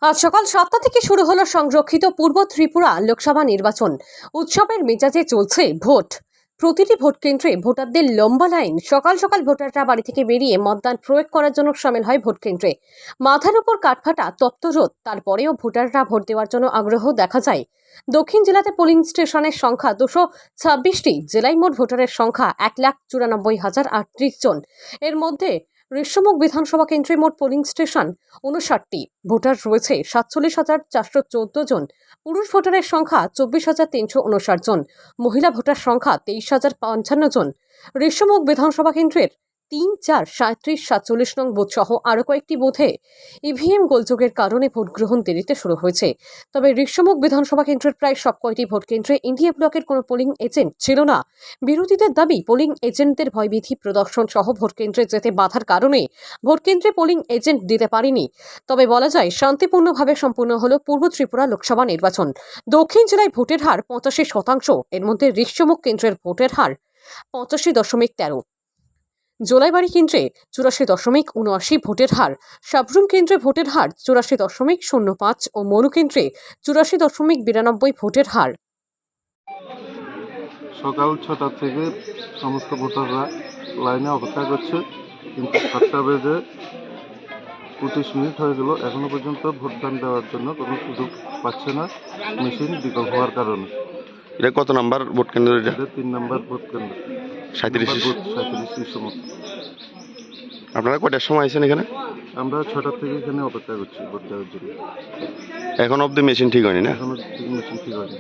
আজ সকাল 7টা থেকে শুরু হলো সংরক্ষিত পূর্ব ত্রিপুরা লোকসভা নির্বাচন। উৎসবের মেজাজে চলছে ভোট। প্রতিটি ভোট কেন্দ্রে ভোটারদের লম্বা লাইন। সকাল সকাল ভোটাররা বাড়ি থেকে বেরিয়ে মতদান প্রয়োগ করার জন্য সামিল হয় ভোট কেন্দ্রে। মাথার উপর কাঠফাটা তপ্ত রোদ, তারপরেও ভোটাররা ভোট দেওয়ার জন্য আগ্রহ দেখা যায়। দক্ষিণ জেলাতে পোলিং স্টেশনের সংখ্যা 226টি। জেলায় মোট ভোটারের সংখ্যা 1,94,038 জন। এর মধ্যে ঋষ্যমুখ বিধানসভা কেন্দ্রে মোট পোলিং স্টেশন 59টি। ভোটার রয়েছে 47,414 জন। পুরুষ ভোটারের সংখ্যা 24,359 জন। মহিলা ভোটার সংখ্যা 23,055 জন। ঋষ্যমুখ বিধানসভা কেন্দ্রের 3, 4, 37, 47 নং বুথ সহ আরও কয়েকটি বুথে ইভিএম গোলযোগের কারণে ভোট গ্রহণ দেরিতে শুরু হয়েছে। তবে ঋষ্যমুখ বিধানসভা কেন্দ্রের প্রায় সব কয়টি ভোট কেন্দ্রে ইন্ডিয়া ব্লকের কোনো পোলিং এজেন্ট ছিল না। বিরোধীদের দাবি, পোলিং এজেন্টদের ভয়ভীতি প্রদর্শন সহ ভোট কেন্দ্রে যেতে বাধার কারণে ভোট কেন্দ্রে পোলিং এজেন্ট দিতে পারেনি। তবে বলা যায়, শান্তিপূর্ণভাবে সম্পূর্ণ হলো পূর্ব ত্রিপুরা লোকসভা নির্বাচন। দক্ষিণ জেলায় ভোটের হার 85%। এর মধ্যে ঋষ্যমুখ কেন্দ্রের ভোটের হার 85.13। জোলাইবাড়ি কেন্দ্রে 84.79 ভোটের হার। সাবরুম কেন্দ্রে ভোটের হার 84.05 ও মনু কেন্দ্রে 84.92 ভোটের হার। সকাল 6টা থেকে সমস্ত ভোটাররা লাইনে অপেক্ষা করছে, কিন্তু 7টা বেজে 25 মিনিট হয়ে গেল, এখনো পর্যন্ত ভোটদান দেওয়ার জন্য কোনো সুযোগ পাচ্ছে না মেশিন বিকল হওয়ার কারণে। এটা কত নাম্বার ভোট কেন্দ্র? এটা 3 নম্বর ভোট কেন্দ্র, 37 বুথ 37 সময়। আপনারা কয়টার সময় আছেন এখানে? আমরা 6টা থেকে এখানে অপেক্ষা করছি ভোট দেওয়ার জন্য। এখন অবধি মেশিন ঠিক হয়নি না? এখনো মেশিন ঠিক হয়নি।